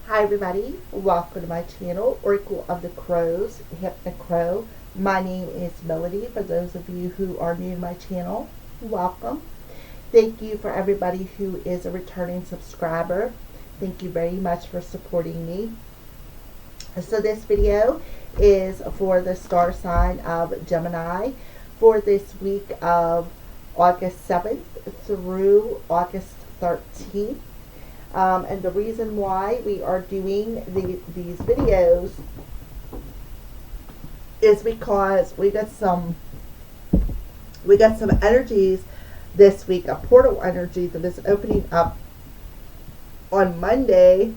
Hi everybody, welcome to my channel, Oracle of the Crows, Hypno-Crow. My name is Melody. For those of you who are new to my channel, welcome. Thank you for everybody who is a returning subscriber. Thank you very much for supporting me. So this video is for the star sign of Gemini for this week of August 7th through August 13th. And the reason why we are doing these videos is because we got some energies this week, a portal energy that is opening up on Monday,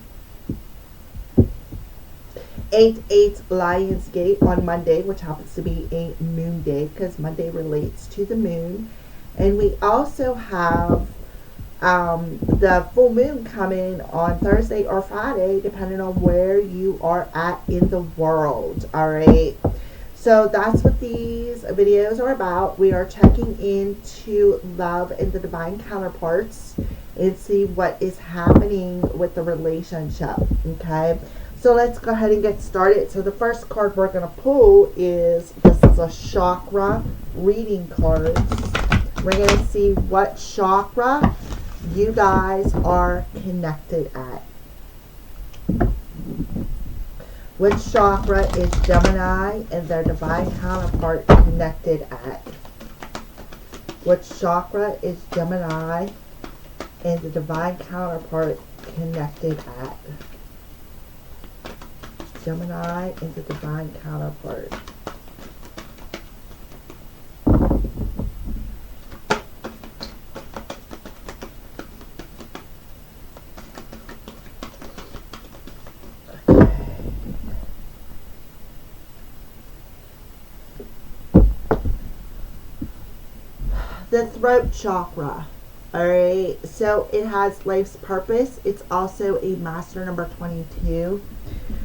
8/8 Lionsgate on Monday, which happens to be a moon day because Monday relates to the moon. And we also have the full moon coming on Thursday or Friday, depending on where you are at in the world. All right. So that's what these videos are about. We are checking into love and the divine counterparts and see what is happening with the relationship. Okay. So let's go ahead and get started. So the first card we're going to pull is, this is a chakra reading card. We're going to see what chakra you guys are connected at. Which chakra is Gemini and their divine counterpart connected at? Which chakra is Gemini and the divine counterpart connected at? Gemini and the divine counterpart. The throat chakra. Alright, so it has life's purpose. It's also a master number 22.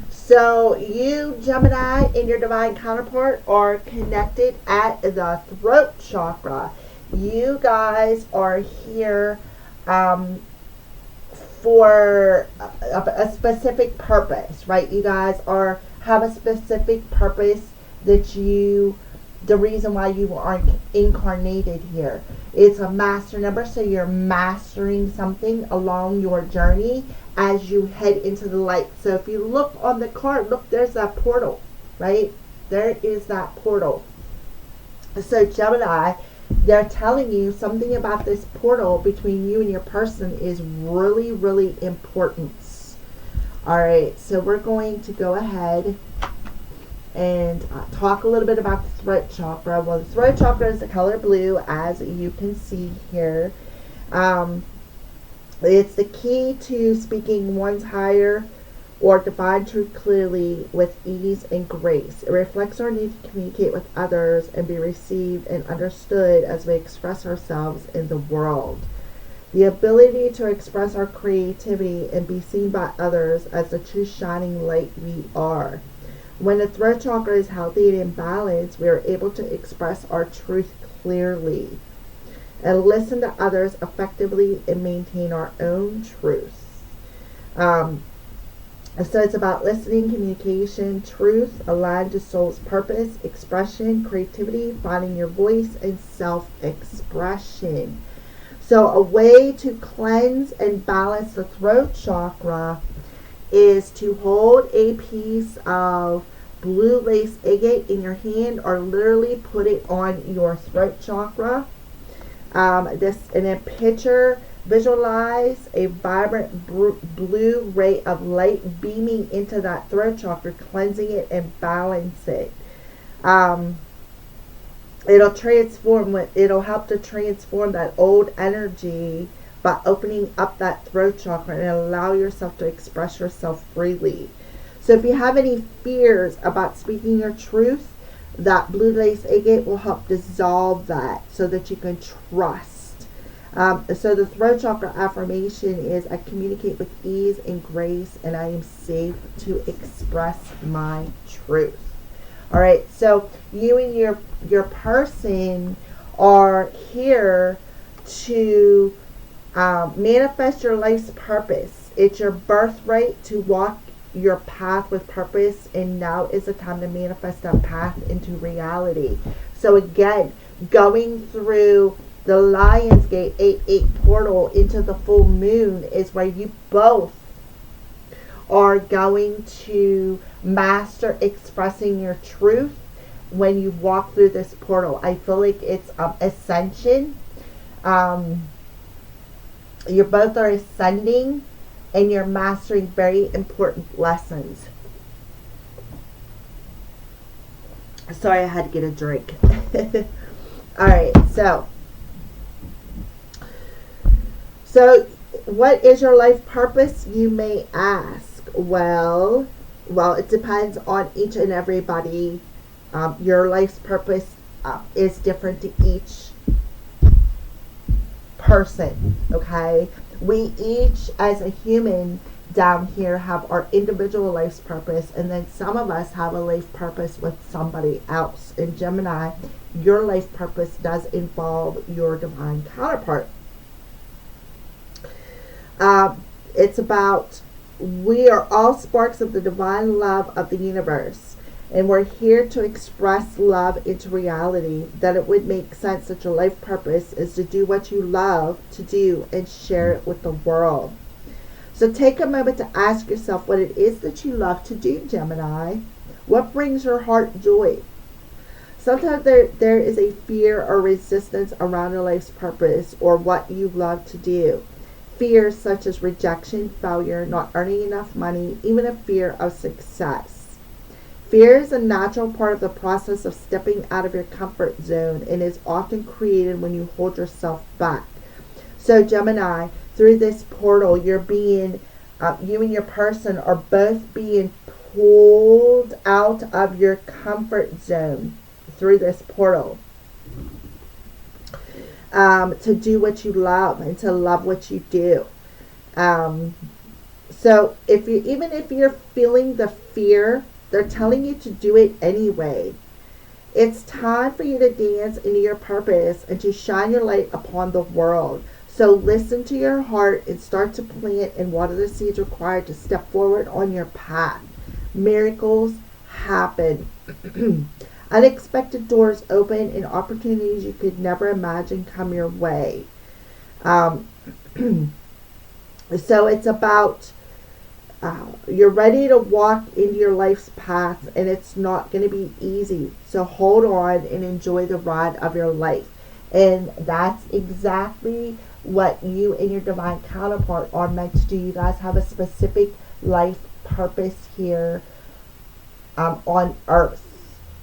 So you, Gemini, and your divine counterpart are connected at the throat chakra. You guys are here for a specific purpose, right? You guys have a specific purpose that the reason why you are incarnated here. It's a master number, so you're mastering something along your journey as you head into the light. So if you look on the card, look, there's that portal, right? There is that portal. So Gemini, they're telling you something about this portal between you and your person is really, really important. All right, so we're going to go ahead and talk a little bit about the throat chakra. Well, the throat chakra is the color blue, as you can see here. It's the key to speaking one's higher or divine truth clearly with ease and grace. It reflects our need to communicate with others and be received and understood as we express ourselves in the world. The ability to express our creativity and be seen by others as the true shining light we are. When the throat chakra is healthy and in balance, we are able to express our truth clearly and listen to others effectively and maintain our own truth. So it's about listening, communication, truth, aligned to soul's purpose, expression, creativity, finding your voice, and self-expression. So a way to cleanse and balance the throat chakra is to hold a piece of blue lace agate in your hand, or literally put it on your throat chakra. And then visualize a vibrant blue ray of light beaming into that throat chakra, cleansing it and balance it. It'll help to transform that old energy by opening up that throat chakra and allow yourself to express yourself freely. So if you have any fears about speaking your truth, that blue lace agate will help dissolve that so that you can trust. So the throat chakra affirmation is, I communicate with ease and grace, and I am safe to express my truth. All right, so you and your person are here to manifest your life's purpose It's your birthright to walk your path with purpose, and now is the time to manifest that path into reality. So again, going through the Lion's Gate 8-8 portal into the full moon is where you both are going to master expressing your truth when you walk through this portal. I feel like it's ascension. You both are ascending and you're mastering very important lessons. Sorry, I had to get a drink. Alright, so what is your life purpose, you may ask? Well, it depends on each and everybody. Your life's purpose is different to each person, okay? We each, as a human down here, have our individual life's purpose, and then some of us have a life purpose with somebody else. In Gemini, your life purpose does involve your divine counterpart. It's about, we are all sparks of the divine love of the universe, and we're here to express love into reality. That it would make sense that your life purpose is to do what you love to do and share it with the world. So take a moment to ask yourself what it is that you love to do, Gemini. What brings your heart joy? Sometimes there is a fear or resistance around your life's purpose or what you love to do. Fears such as rejection, failure, not earning enough money, even a fear of success. Fear is a natural part of the process of stepping out of your comfort zone and is often created when you hold yourself back. So Gemini, through this portal, you're being, you and your person are both being pulled out of your comfort zone through this portal. To do what you love and to love what you do. So even if you're feeling the fear, they're telling you to do it anyway. It's time for you to dance into your purpose and to shine your light upon the world. So listen to your heart and start to plant and water the seeds required to step forward on your path. Miracles happen. Unexpected doors open and opportunities you could never imagine come your way. So it's about you're ready to walk into your life's path, and it's not going to be easy. So hold on and enjoy the ride of your life. And that's exactly what you and your divine counterpart are meant to do. You guys have a specific life purpose here on Earth.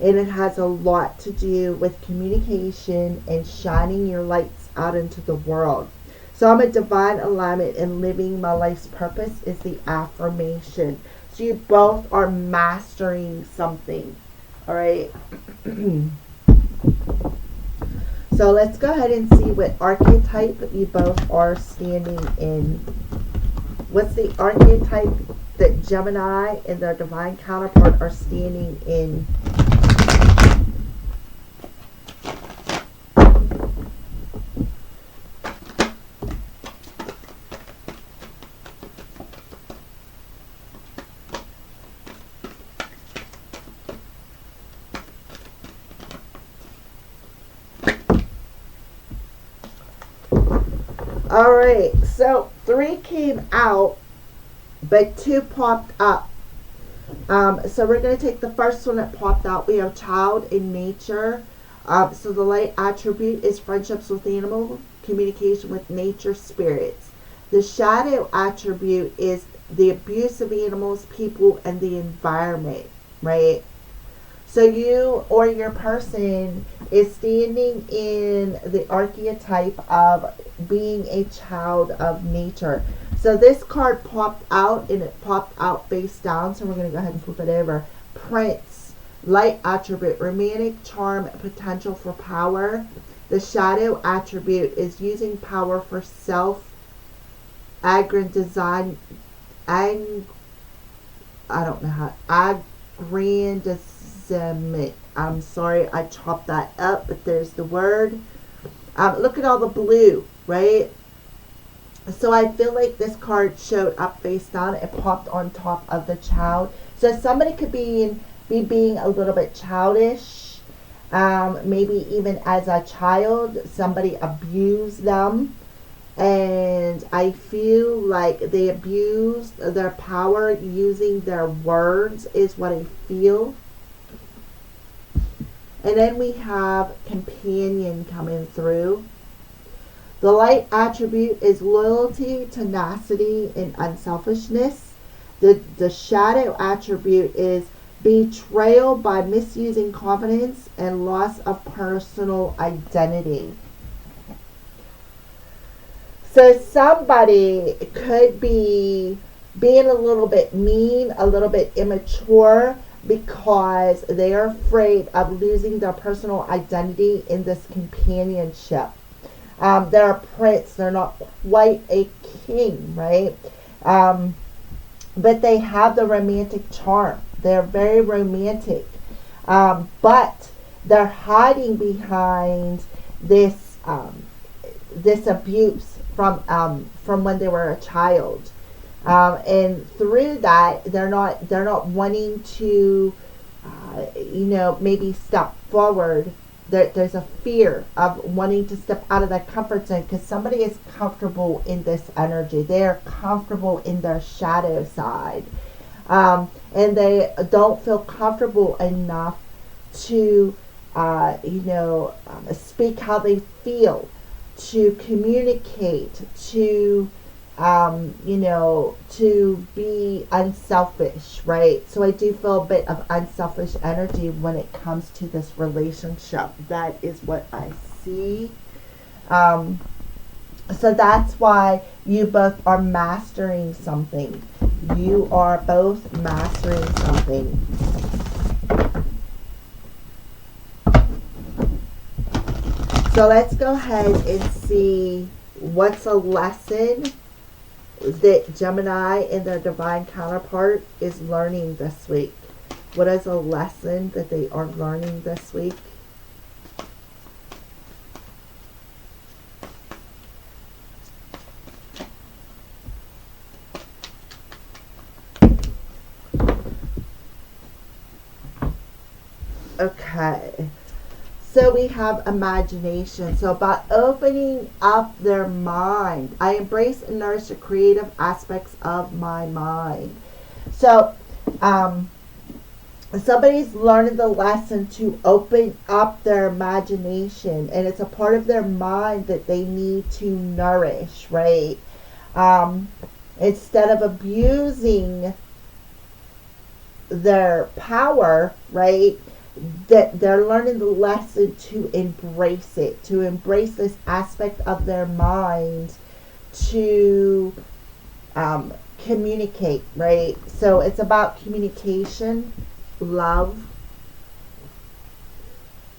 And it has a lot to do with communication and shining your lights out into the world. So I'm a divine alignment, and living my life's purpose is the affirmation. So you both are mastering something. All right. So let's go ahead and see what archetype you both are standing in. What's the archetype that Gemini and their divine counterpart are standing in? Alright, so 3 came out, but 2 popped up. So we're going to take the first one that popped out. We have child in nature. So the light attribute is friendships with animals, communication with nature, spirits. The shadow attribute is the abuse of animals, people, and the environment, right? So you or your person is standing in the archetype of being a child of nature. So this card popped out, and it popped out face down. So we're going to go ahead and flip it over. Prince, light attribute, romantic charm, potential for power. The shadow attribute is using power for self-aggrandizement. I'm sorry, I chopped that up, but there's the word. Look at all the blue, right? So I feel like this card showed up face down. It popped on top of the child. So somebody could be being a little bit childish. Maybe even as a child, somebody abused them. And I feel like they abused their power using their words is what I feel. And then we have companion coming through. The light attribute is loyalty, tenacity, and unselfishness. The shadow attribute is betrayal by misusing confidence and loss of personal identity. So somebody could be being a little bit mean, a little bit immature, because they are afraid of losing their personal identity in this companionship. They're a prince. They're not quite a king, right? But they have the romantic charm. They're very romantic. But they're hiding behind this this abuse from when they were a child. And through that, they're not wanting to, maybe step forward. There's a fear of wanting to step out of that comfort zone because somebody is comfortable in this energy. They are comfortable in their shadow side. And they don't feel comfortable enough to, speak how they feel, to communicate, to to be unselfish, right? So I do feel a bit of unselfish energy when it comes to this relationship. That is what I see. So that's why you both are mastering something. You are both mastering something. So let's go ahead and see what's a lesson that Gemini and their divine counterpart is learning this week. What is a lesson that they are learning this week? Okay. So we have imagination. So by opening up their mind, I embrace and nourish the creative aspects of my mind. So somebody's learning the lesson to open up their imagination, and it's a part of their mind that they need to nourish, right? Instead of abusing their power, right? That they're learning the lesson to embrace it, to embrace this aspect of their mind, to communicate, right? So it's about communication, love.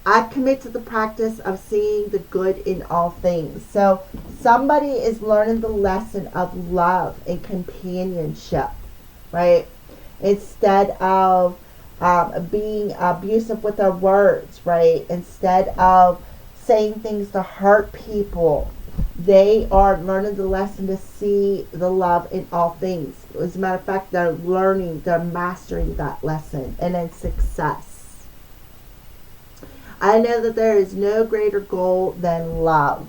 I commit to the practice of seeing the good in all things. So somebody is learning the lesson of love and companionship, right? Instead of being abusive with their words, right? Instead of saying things to hurt people, they are learning the lesson to see the love in all things. As a matter of fact, they're mastering that lesson. And then success. I know that there is no greater goal than love.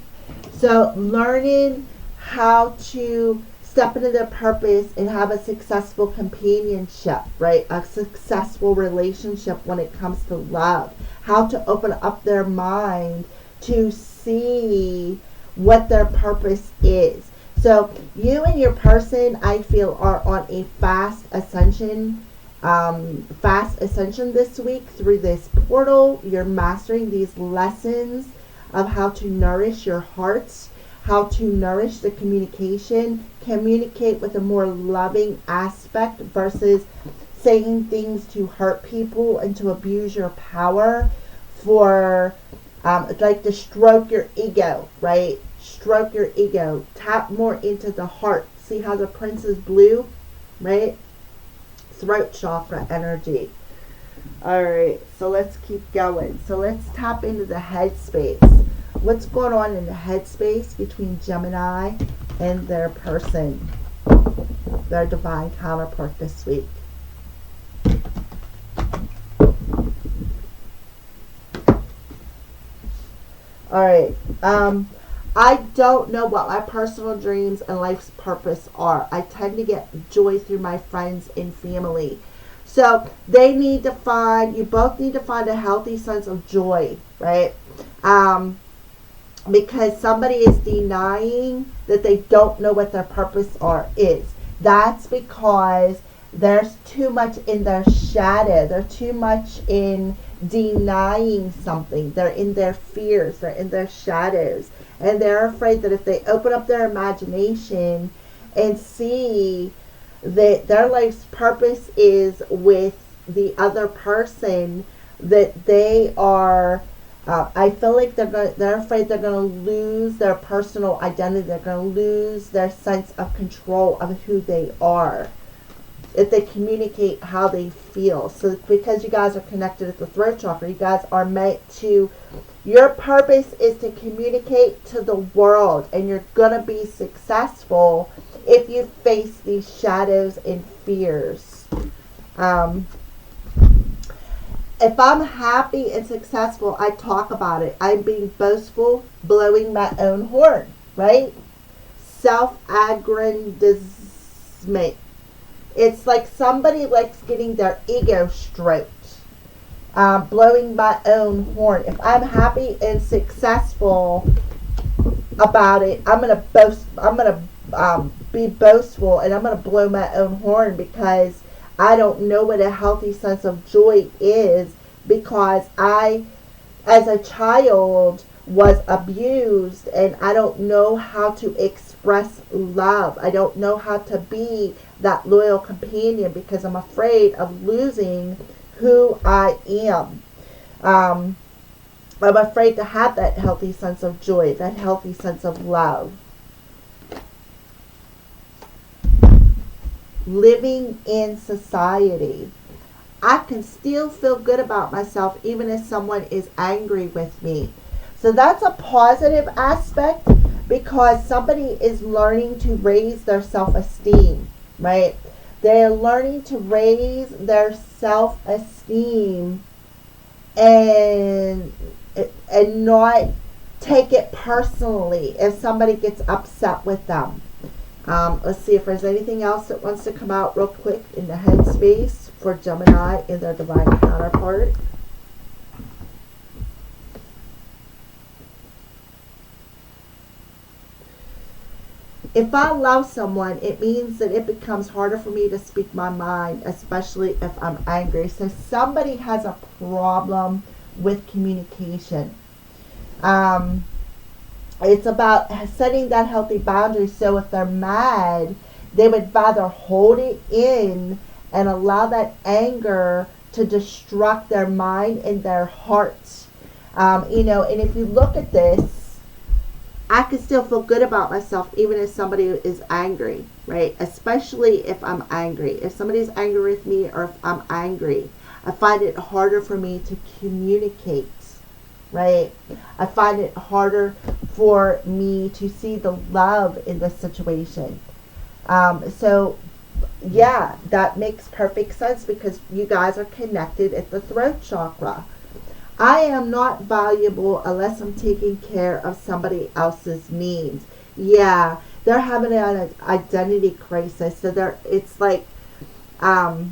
So learning how to step into their purpose and have a successful companionship, right? A successful relationship when it comes to love. How to open up their mind to see what their purpose is. So you and your person, I feel, are on a fast ascension this week through this portal. You're mastering these lessons of how to nourish your hearts, how to nourish the communicate with a more loving aspect versus saying things to hurt people and to abuse your power for like to stroke your ego, right? Stroke your ego. Tap more into the heart. See how the prince is blue, right? Throat chakra energy. All right, so let's keep going. So let's tap into the headspace. what's going on in the headspace between Gemini and their person, their divine counterpart this week. All right. I don't know what my personal dreams and life's purpose are. I tend to get joy through my friends and family. So you both need to find a healthy sense of joy, right? Because somebody is denying that they don't know what their purpose is. That's because there's too much in their shadow. They're too much in denying something. They're in their fears. They're in their shadows. And they're afraid that if they open up their imagination and see that their life's purpose is with the other person, that they are, I feel like they're afraid they're going to lose their personal identity. They're going to lose their sense of control of who they are if they communicate how they feel. So because you guys are connected at the throat chakra, you guys are meant to, your purpose is to communicate to the world, and you're going to be successful if you face these shadows and fears. If I'm happy and successful, I talk about it. I'm being boastful, blowing my own horn, right? Self-aggrandizement. It's like somebody likes getting their ego stroked. Blowing my own horn. If I'm happy and successful about it, I'm gonna boast. I'm gonna be boastful, and I'm gonna blow my own horn because I don't know what a healthy sense of joy is, because I, as a child, was abused, and I don't know how to express love. I don't know how to be that loyal companion because I'm afraid of losing who I am. I'm afraid to have that healthy sense of joy, that healthy sense of love. Living in society. I can still feel good about myself even if someone is angry with me. So that's a positive aspect, because somebody is learning to raise their self-esteem, right? They're learning to raise their self-esteem and not take it personally if somebody gets upset with them. Let's see if there's anything else that wants to come out real quick in the headspace for Gemini and their divine counterpart. If I love someone, it means that it becomes harder for me to speak my mind, especially if I'm angry. So somebody has a problem with communication. It's about setting that healthy boundary. So if they're mad, they would rather hold it in and allow that anger to destruct their mind and their hearts. And if you look at this, I can still feel good about myself even if somebody is angry, right? Especially if I'm angry. If somebody's angry with me, or if I'm angry, I find it harder for me to communicate, right? I find it harder for me to see the love in the situation. So yeah, that makes perfect sense because you guys are connected at the throat chakra. I am not valuable unless I'm taking care of somebody else's needs. Yeah, they're having an identity crisis. So it's like, that's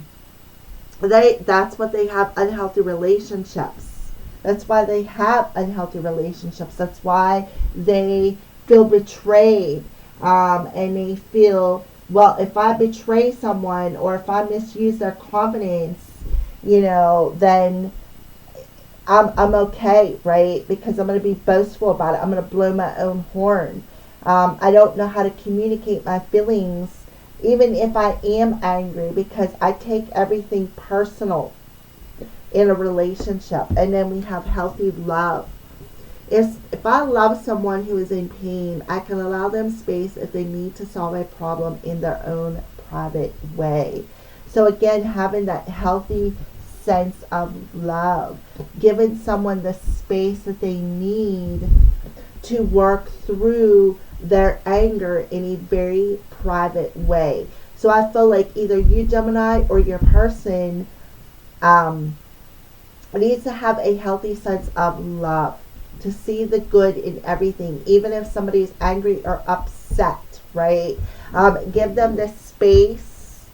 what they have, unhealthy relationships. That's why they have unhealthy relationships. That's why they feel betrayed. And they feel, well, if I betray someone or if I misuse their confidence, then I'm okay, right? Because I'm going to be boastful about it. I'm going to blow my own horn. I don't know how to communicate my feelings, even if I am angry, because I take everything personal in a relationship. And then we have healthy love. If I love someone who is in pain, I can allow them space if they need to solve a problem in their own private way. So again, having that healthy sense of love, giving someone the space that they need to work through their anger in a very private way. So I feel like either you, Gemini, or your person needs to have a healthy sense of love, to see the good in everything, even if somebody's angry or upset, right? Give them the space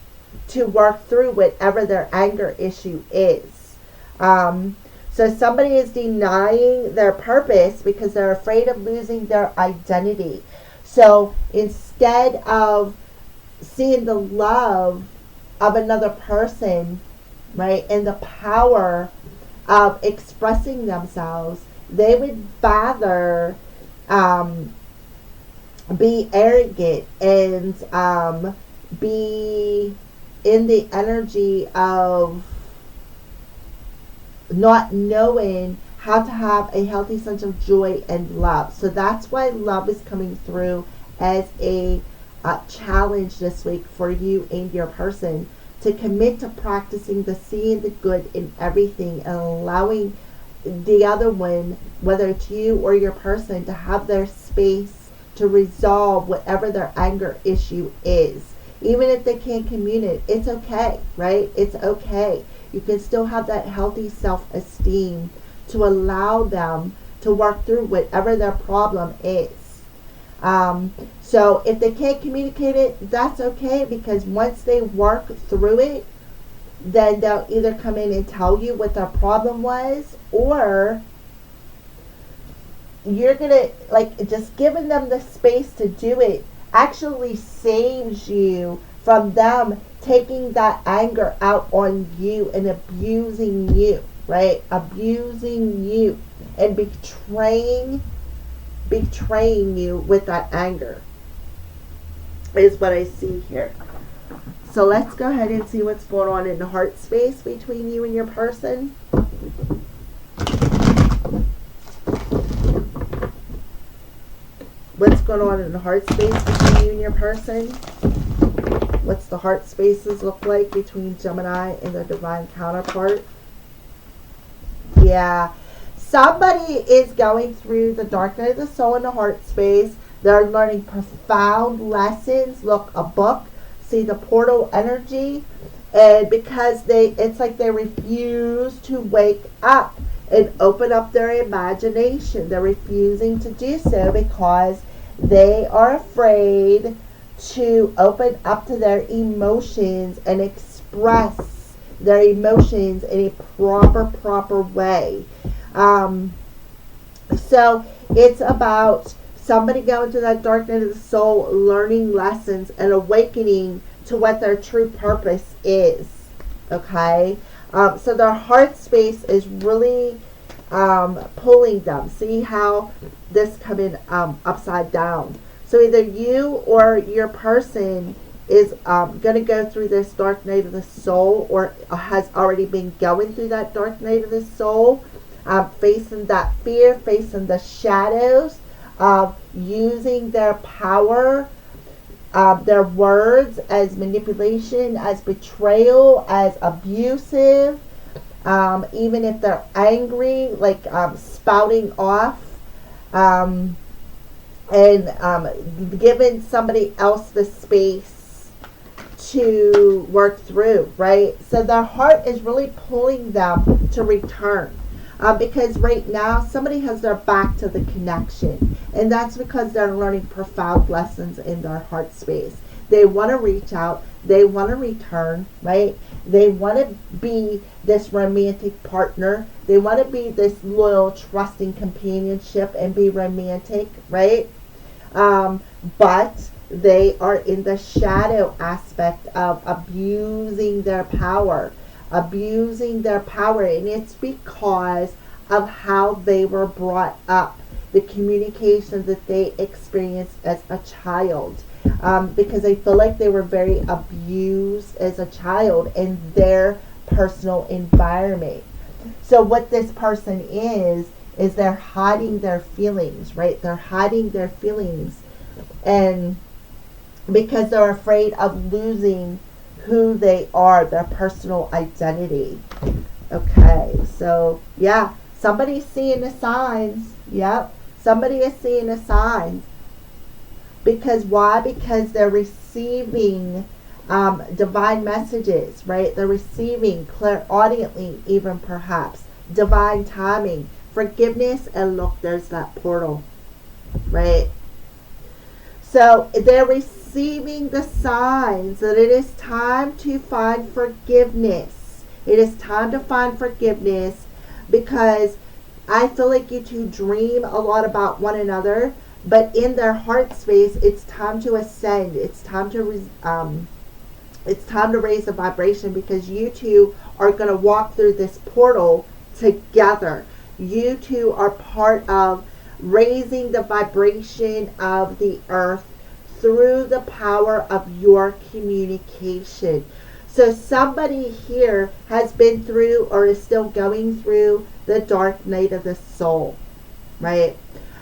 to work through whatever their anger issue is. So somebody is denying their purpose because they're afraid of losing their identity. So instead of seeing the love of another person, right, and the power of expressing themselves, they would rather be arrogant and be in the energy of not knowing how to have a healthy sense of joy and love. So that's why love is coming through as a challenge this week for you and your person, to commit to practicing the seeing the good in everything and allowing the other one, whether it's you or your person, to have their space to resolve whatever their anger issue is. Even if they can't communicate, it's okay, right? It's okay. You can still have that healthy self-esteem to allow them to work through whatever their problem is. So if they can't communicate it, that's okay, because once they work through it, then they'll either come in and tell you what their problem was, or you're gonna, like, just giving them the space to do it actually saves you from them taking that anger out on you and abusing you, right? Abusing you and betraying you with that anger is what I see here. So let's go ahead and see what's going on in the heart space between you and your person. What's going on in the heart space between you and your person? What's the heart spaces look like between Gemini and their divine counterpart? Yeah. Somebody is going through the dark night of the soul in the heart space. They're learning profound lessons. Look, a book. See the portal energy. And because it's like they refuse to wake up and open up their imagination. They're refusing to do so because they are afraid to open up to their emotions and express their emotions in a proper way. So it's about somebody going to that dark night of the soul, learning lessons and awakening to what their true purpose is. Okay? So their heart space is really pulling them. See how this coming upside down. So either you or your person is going to go through this dark night of the soul, or has already been going through that dark night of the soul, facing that fear, facing the shadows of using their power, their words as manipulation, as betrayal, as abusive, even if they're angry, like spouting off, and giving somebody else the space to work through, right? So their heart is really pulling them to return. Because right now somebody has their back to the connection, and that's because they're learning profound lessons in their heart space. They want to reach out, they want to return, right? They want to be this romantic partner, they want to be this loyal, trusting companionship and be romantic, right? But they are in the shadow aspect of abusing their power, and it's because of how they were brought up, the communication that they experienced as a child, because I feel like they were very abused as a child in their personal environment. So what this person is they're hiding their feelings, right? They're hiding their feelings, and because they're afraid of losing who they are, their personal identity. Okay, so yeah, somebody's seeing the signs. Yep, Somebody is seeing the signs. Because why? Because they're receiving divine messages, right? They're receiving clairaudiently, even perhaps, divine timing, forgiveness, and look, there's that portal, right? So they're receiving the signs that it is time to find forgiveness. It is time to find forgiveness because I feel like you two dream a lot about one another, but in their heart space, it's time to ascend. It's time to raise the vibration because you two are going to walk through this portal together. You two are part of raising the vibration of the earth through the power of your communication. So somebody here has been through or is still going through the dark night of the soul, right?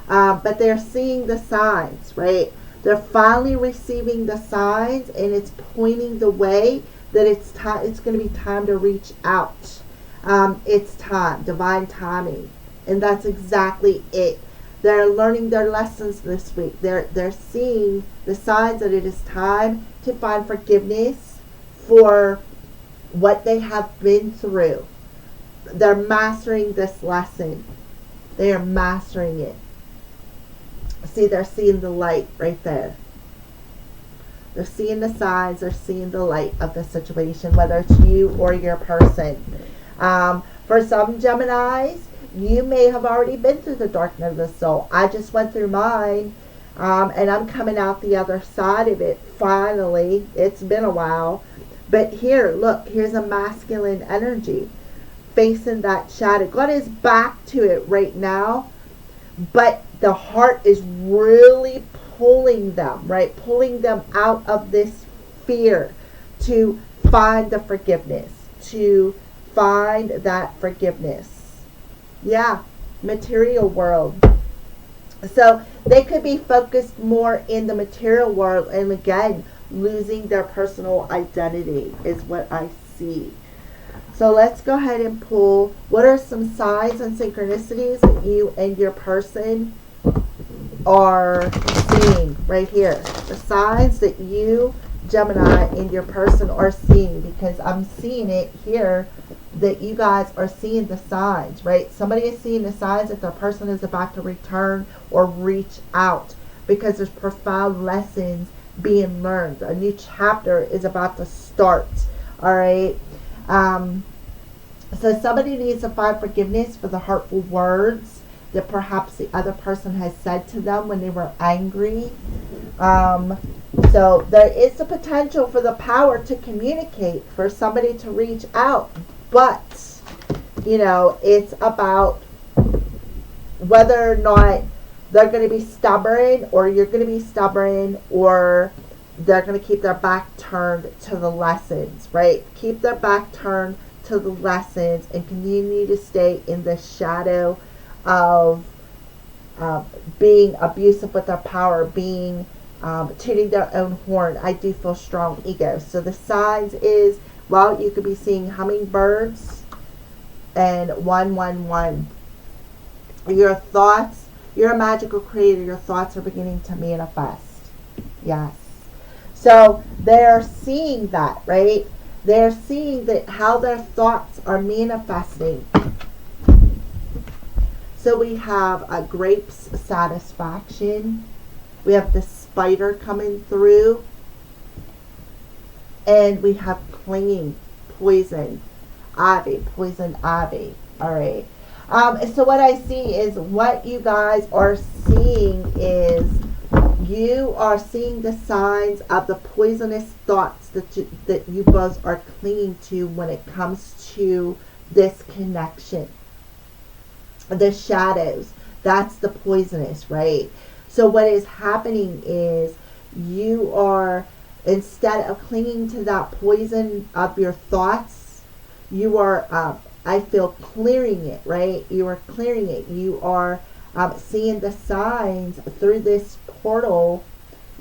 But they're seeing the signs, right? They're finally receiving the signs, and it's pointing the way that it's time. It's going to be time to reach out. It's time, divine timing, and that's exactly it. They're learning their lessons this week. They're seeing the signs that it is time to find forgiveness for what they have been through. They're mastering this lesson. They are mastering it. See, they're seeing the light right there. They're seeing the signs. They're seeing the light of the situation, whether it's you or your person. For some Geminis, you may have already been through the dark night of the soul. I just went through mine, and I'm coming out the other side of it. Finally, it's been a while. But here, look, here's a masculine energy facing that shadow. God is back to it right now, but the heart is really pulling them, right? Pulling them out of this fear to find the forgiveness, to find that forgiveness. Yeah, material world. So they could be focused more in the material world and again, losing their personal identity is what I see. So let's go ahead and pull what are some signs and synchronicities that you and your person are seeing right here. The signs that you, Gemini, and your person are seeing, because I'm seeing it here that you guys are seeing the signs, right? Somebody is seeing the signs that their person is about to return or reach out because there's profound lessons being learned. A new chapter is about to start, all right? So somebody needs to find forgiveness for the hurtful words that perhaps the other person has said to them when they were angry. So there is the potential for the power to communicate, for somebody to reach out. But, you know, it's about whether or not they're going to be stubborn, or you're going to be stubborn, or they're going to keep their back turned to the lessons, right? Keep their back turned to the lessons and continue to stay in the shadow of being abusive with their power, being tooting their own horn. I do feel strong ego. So the signs is, well, you could be seeing hummingbirds and 111. Your thoughts, you're a magical creator. Your thoughts are beginning to manifest. Yes. So they're seeing that, right? They're seeing that how their thoughts are manifesting. So we have a grapes satisfaction. We have the spider coming through. And we have clinging, poison ivy. All right. So what I see is what you guys are seeing is you are seeing the signs of the poisonous thoughts that you both are clinging to when it comes to this connection. The shadows, that's the poisonous, right? So what is happening is you are, instead of clinging to that poison of your thoughts, you are, I feel, clearing it, right? You are clearing it. You are seeing the signs through this portal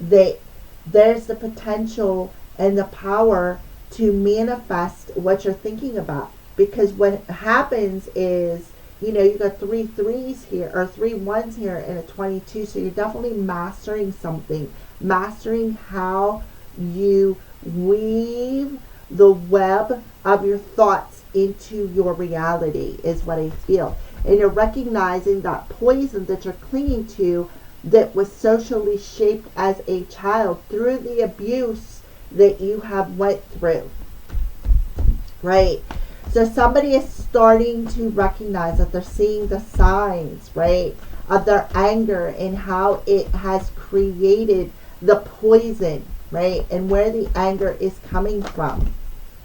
that there's the potential and the power to manifest what you're thinking about. Because what happens is you know, you got 3 3s here, or 3 1s here, and a 22. So you're definitely mastering something, mastering how you weave the web of your thoughts into your reality, is what I feel. And you're recognizing that poison that you're clinging to, that was socially shaped as a child through the abuse that you have went through, right? So somebody is starting to recognize that they're seeing the signs, right, of their anger and how it has created the poison, right, and where the anger is coming from.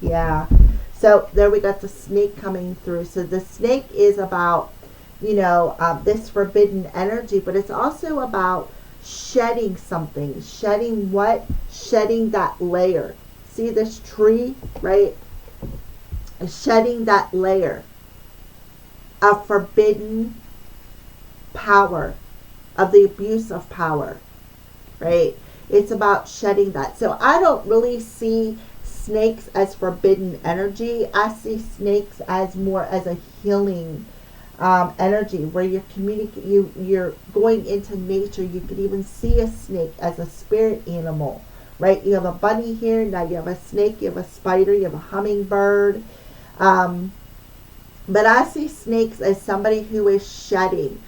Yeah. So there we got the snake coming through. So the snake is about, you know, this forbidden energy, but it's also about shedding something. Shedding what? Shedding that layer. See this tree, right? Shedding that layer of forbidden power, of the abuse of power, right? It's about shedding that. So I don't really see snakes as forbidden energy. I see snakes as more as a healing energy, where you're going into nature. You could even see a snake as a spirit animal, right? You have a bunny here, now you have a snake, you have a spider, you have a hummingbird. But I see snakes as somebody who is shedding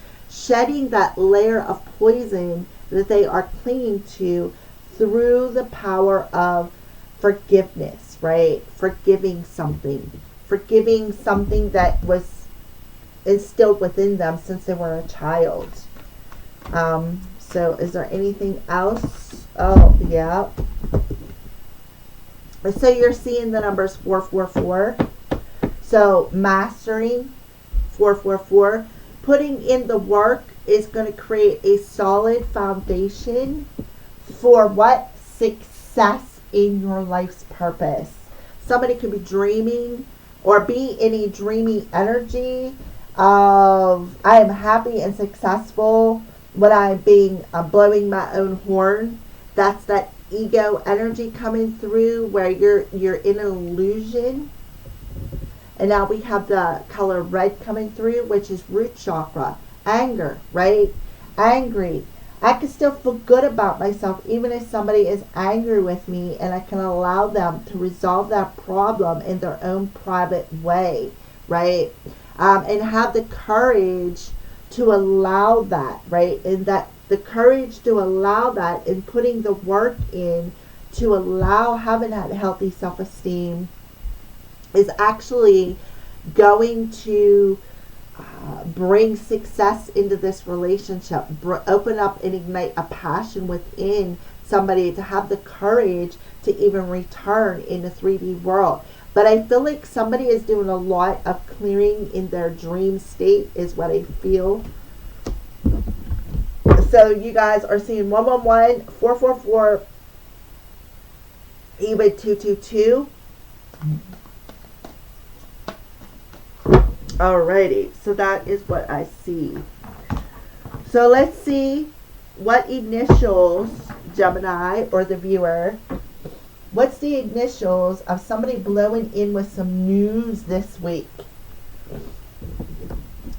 that layer of poison that they are clinging to through the power of forgiveness, right? Forgiving something that was instilled within them since they were a child. So is there anything else? Oh, yeah. So you're seeing the numbers 444. So mastering 444, putting in the work is going to create a solid foundation for what? Success in your life's purpose. Somebody could be dreaming or be in a dreamy energy of, I am happy and successful when I'm blowing my own horn. That's that ego energy coming through, where you're in an illusion. And now we have the color red coming through, which is root chakra. Anger, right? Angry. I can still feel good about myself even if somebody is angry with me, and I can allow them to resolve that problem in their own private way, right? And have the courage to allow that, right? And that the courage to allow that, and putting the work in to allow having that healthy self-esteem, is actually going to bring success into this relationship, open up and ignite a passion within somebody to have the courage to even return in the 3D world. But I feel like somebody is doing a lot of clearing in their dream state, is what I feel. So you guys are seeing 111, 444, even 222. Alrighty, so that is what I see. So let's see what initials, Gemini or the viewer, what's the initials of somebody blowing in with some news this week?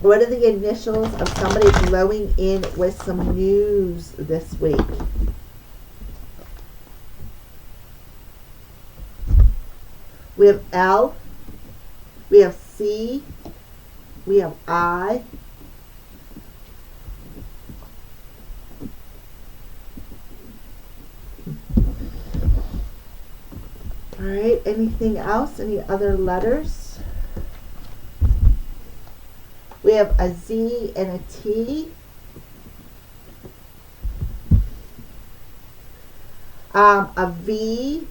What are the initials of somebody blowing in with some news this week? We have L, we have C, we have I, all right, anything else? Any other letters? We have a Z and a T. A V,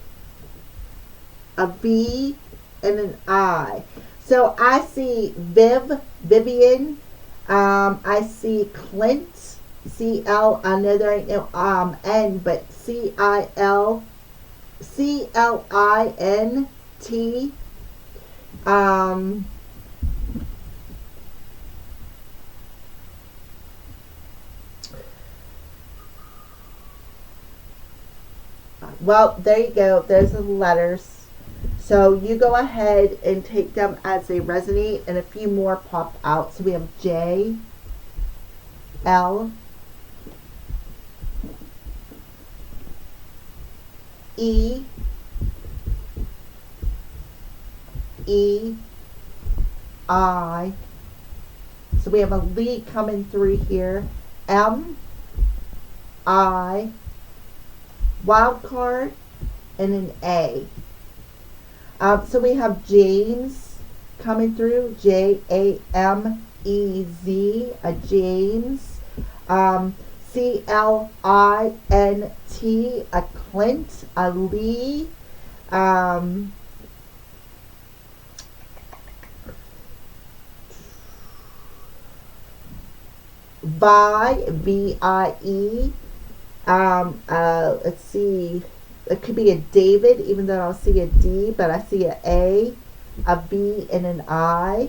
and an I. So I see Vivian. I see Clint, C-L. I know there ain't no N, but C-L-I-N-T. Well, there you go. There's the letters. So you go ahead and take them as they resonate, and a few more pop out. So we have J, L, E, E, I. So we have a lead coming through here. M, I, wild card, and an A. So we have James coming through. Jamez, a James. Clint, a Clint, a Lee. VIE. Let's see. It could be a David, even though I don't see a D, but I see a B, and an I.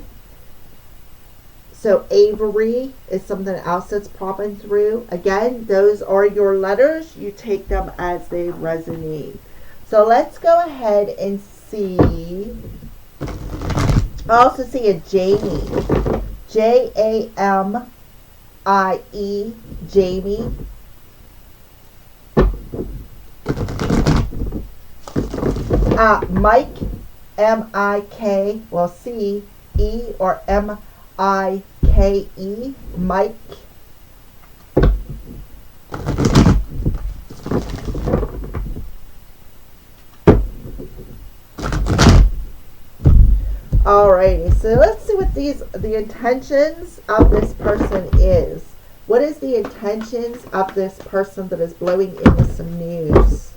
So Avery is something else that's popping through. Again, those are your letters. You take them as they resonate. So let's go ahead and see. I also see a Jamie. Jamie. Jamie. Mike, M-I-K, well, C-E or M-I-K-E, Mike. Alrighty, so let's see what the intentions of this person is. What is the intentions of this person that is blowing into some news?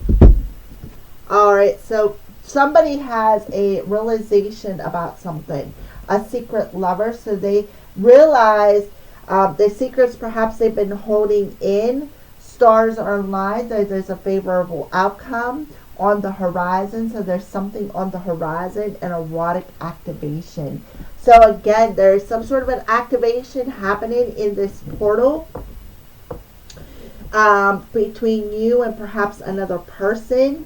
Alright, so somebody has a realization about something, a secret lover. So they realize the secrets perhaps they've been holding in. Stars are aligned. There's a favorable outcome on the horizon. So there's something on the horizon, an erotic activation. So again, there's some sort of an activation happening in this portal between you and perhaps another person.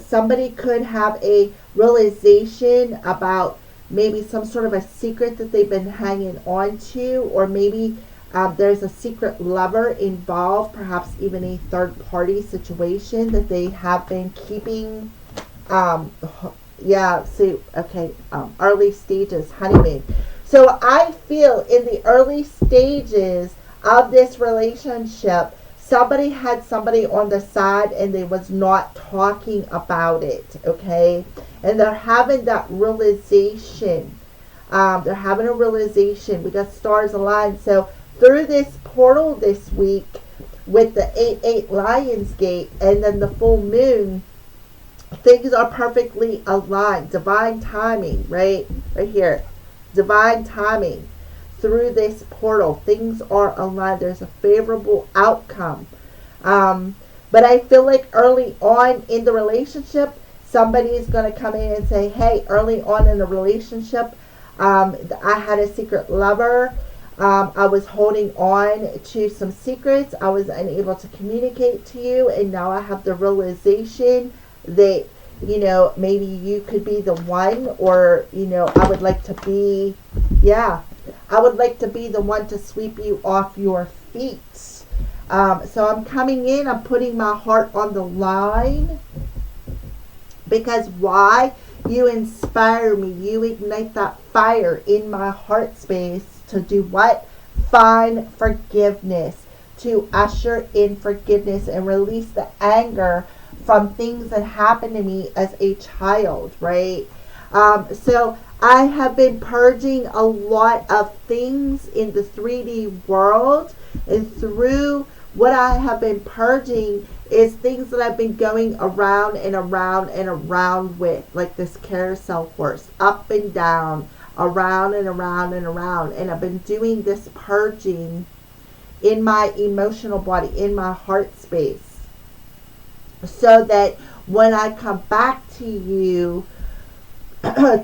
Somebody could have a realization about maybe some sort of a secret that they've been hanging on to, or maybe there's a secret lover involved, perhaps even a third party situation that they have been keeping. Early stages, honeymoon. So I feel in the early stages of this relationship, somebody had somebody on the side and they was not talking about it, okay? And they're having that realization. They're having a realization. We got stars aligned. So through this portal this week with the 8-8 Lionsgate and then the full moon, things are perfectly aligned. Divine timing, right? Right here. Divine timing. Through this portal, things are aligned. There's a favorable outcome. But I feel like early on in the relationship, somebody is going to come in and say, hey, early on in the relationship, I had a secret lover. I was holding on to some secrets. I was unable to communicate to you. And now I have the realization that, maybe you could be the one, or, I would like to be, I would like to be the one to sweep you off your feet. So I'm coming in, I'm putting my heart on the line. Because why? You inspire me. You ignite that fire in my heart space to do what? Find forgiveness. To usher in forgiveness and release the anger from things that happened to me as a child, right? So I have been purging a lot of things in the 3D world, and through what I have been purging is things that I've been going around and around and around with, like this carousel horse, up and down, around and around and around. And I've been doing this purging in my emotional body, in my heart space, so that when I come back to you,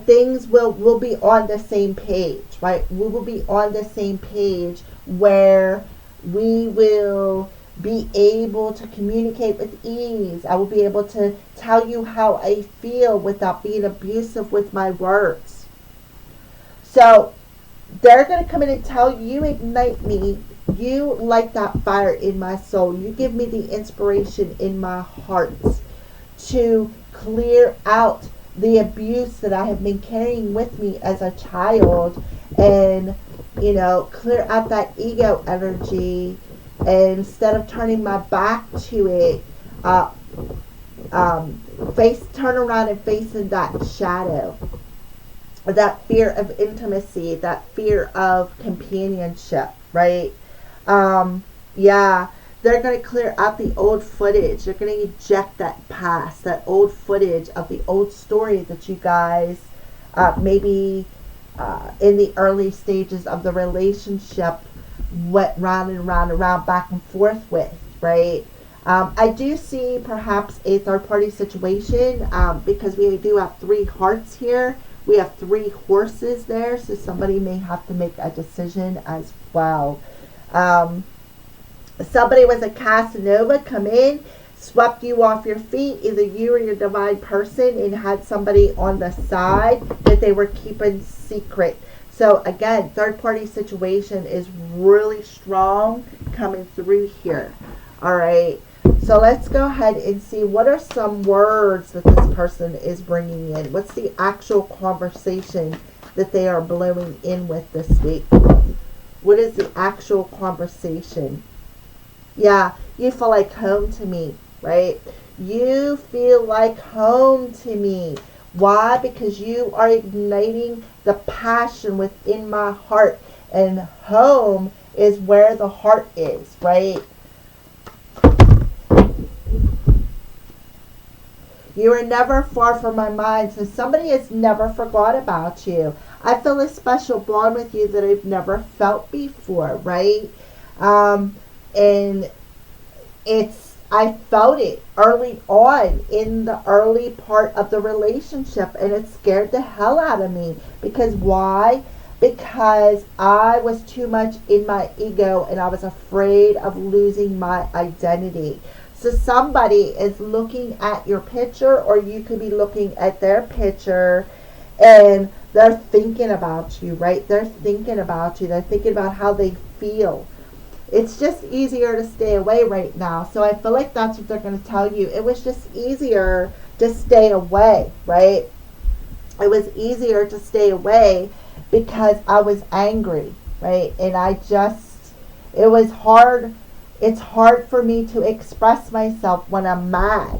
things will be on the same page, right? We will be on the same page where we will be able to communicate with ease. I will be able to tell you how I feel without being abusive with my words. So they're going to come in and tell you, ignite me. You light that fire in my soul. You give me the inspiration in my heart to clear out the abuse that I have been carrying with me as a child, and clear out that ego energy, and instead of turning my back to it, turn around and facing that shadow, that fear of intimacy, that fear of companionship, right? Yeah, they're going to clear out the old footage. They're going to eject that past, that old footage of the old story that you guys maybe in the early stages of the relationship went round and round and round, back and forth with, right? I do see perhaps a third-party situation because we do have 3 hearts here. We have 3 horses there, so somebody may have to make a decision as well. Somebody was a Casanova, come in, swept you off your feet, either you or your divine person, and had somebody on the side that they were keeping secret. So again, third party situation is really strong coming through here. All right. So let's go ahead and see what are some words that this person is bringing in. What's the actual conversation that they are blowing in with this week? What is the actual conversation? Yeah, you feel like home to me, right? You feel like home to me. Why? Because you are igniting the passion within my heart. And home is where the heart is, right? You are never far from my mind, so somebody has never forgot about you. I feel a special bond with you that I've never felt before, right? And I felt it early on in the early part of the relationship, and it scared the hell out of me. Because why? Because I was too much in my ego and I was afraid of losing my identity. So somebody is looking at your picture, or you could be looking at their picture, and they're thinking about you, right? They're thinking about you. They're thinking about how they feel. It's just easier to stay away right now. So I feel like that's what they're going to tell you. It was just easier to stay away, right? It was easier to stay away because I was angry, right? And it was hard. It's hard for me to express myself when I'm mad.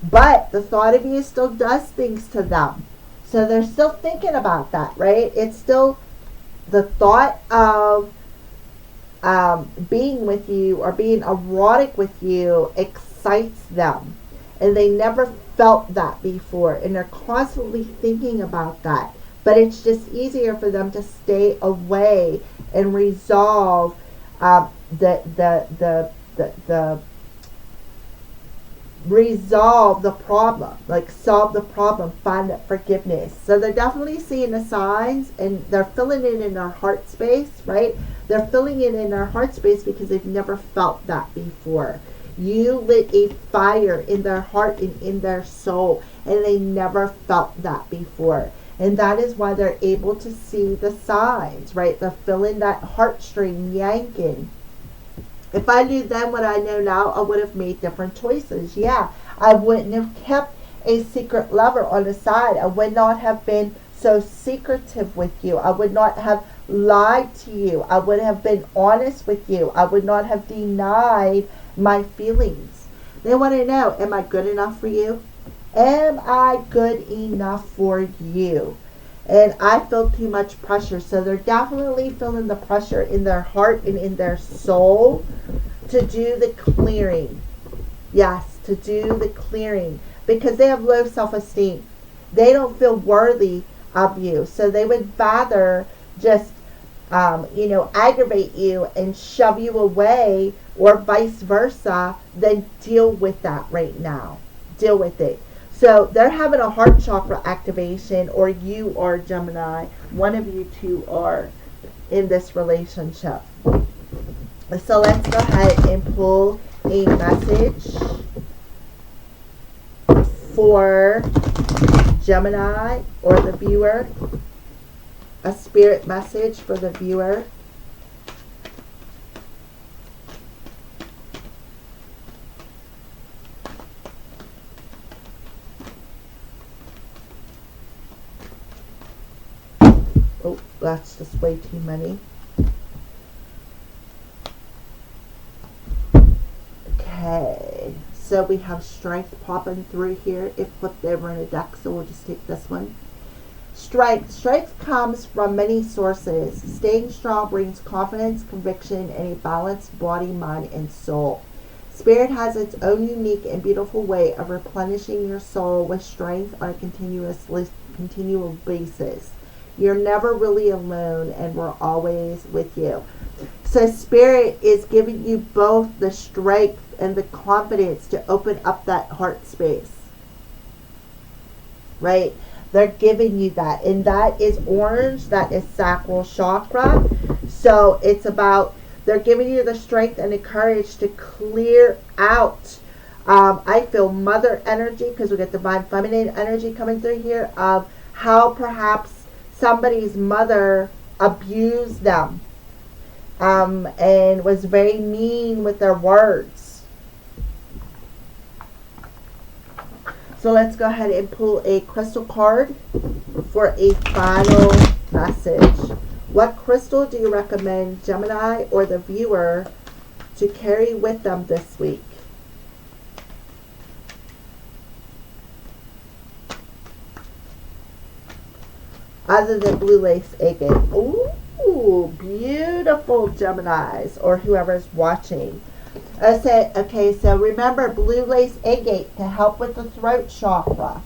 But the thought of you still does things to them. So they're still thinking about that, right? It's still the thought of being with you or being erotic with you excites them. And they never felt that before. And they're constantly thinking about that. But it's just easier for them to stay away and resolve resolve the problem, like solve the problem, find that forgiveness. So they're definitely seeing the signs, and they're filling it in their heart space, right? They're filling it in their heart space because they've never felt that before. You lit a fire in their heart and in their soul, and they never felt that before. And that is why they're able to see the signs, right? They're feeling that heartstring yanking. If I knew then what I know now, I would have made different choices. Yeah, I wouldn't have kept a secret lover on the side. I would not have been so secretive with you. I would not have lied to you. I would have been honest with you. I would not have denied my feelings. They want to know, am I good enough for you? Am I good enough for you? And I feel too much pressure. So they're definitely feeling the pressure in their heart and in their soul to do the clearing. Yes, to do the clearing. Because they have low self-esteem. They don't feel worthy of you. So they would rather just, aggravate you and shove you away, or vice versa, than deal with that right now. Deal with it. So they're having a heart chakra activation, or you are Gemini. One of you two are in this relationship. So let's go ahead and pull a message for Gemini or the viewer. A spirit message for the viewer. Oh, that's just way too many. Okay, so we have strength popping through here. It flipped over in a deck, so we'll just take this one. Strength. Strength comes from many sources. Staying strong brings confidence, conviction, and a balanced body, mind, and soul. Spirit has its own unique and beautiful way of replenishing your soul with strength on a continual basis. You're never really alone, and we're always with you. So Spirit is giving you both the strength and the confidence to open up that heart space. Right? They're giving you that. And that is orange. That is sacral chakra. So it's about, they're giving you the strength and the courage to clear out. I feel mother energy, because we get divine feminine energy coming through here, of how perhaps somebody's mother abused them. And was very mean with their words. So let's go ahead and pull a crystal card for a final message. What crystal do you recommend Gemini or the viewer to carry with them this week? Other than blue lace agate. Ooh, beautiful Geminis, or whoever's watching. Okay, so remember blue lace agate to help with the throat chakra.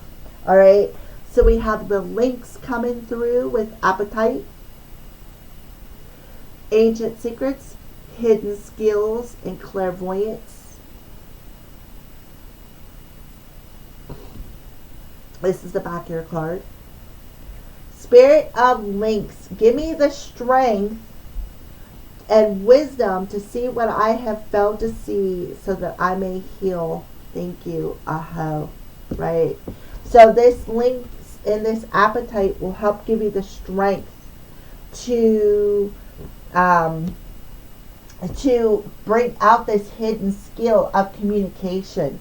Alright, so we have the links coming through with appetite, ancient secrets, hidden skills, and clairvoyance. This is the back of your card. Spirit of links, give me the strength and wisdom to see what I have failed to see so that I may heal. Thank you, Aho. Right? So this links and this appetite will help give you the strength to bring out this hidden skill of communication.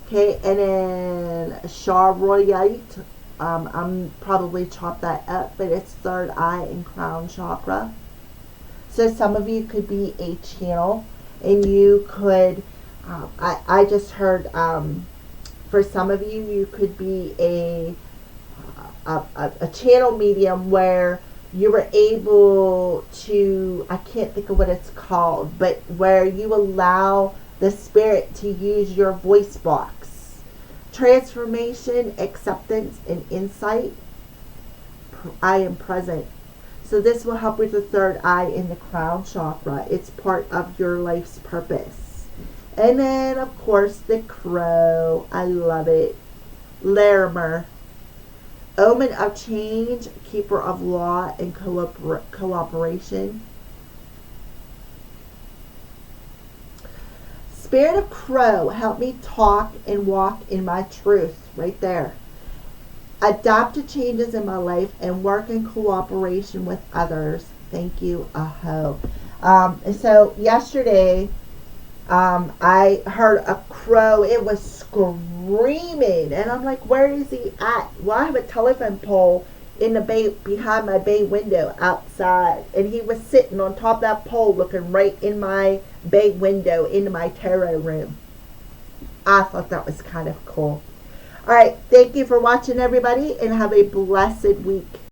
Okay, and then Charoyite. I'm probably chop that up, but it's third eye and crown chakra. So some of you could be a channel, and you could, I just heard, for some of you, you could be a channel medium where you were able to, I can't think of what it's called, but where you allow the spirit to use your voice box. Transformation, acceptance, and insight. I am present. So this will help with the third eye in the crown chakra. It's part of your life's purpose. And then, of course, the crow. I love it. Larimer. Omen of change, keeper of law and cooperation. Spirit of crow, help me talk and walk in my truth. Right there. Adapt to changes in my life and work in cooperation with others. Thank you, Aho. So yesterday, I heard a crow. It was screaming, and I'm like, "Where is he at?" Well, I have a telephone pole in the bay behind my bay window outside, and he was sitting on top of that pole, looking right in my bay window into my tarot room. I thought that was kind of cool. All right, thank you for watching, everybody, and have a blessed week.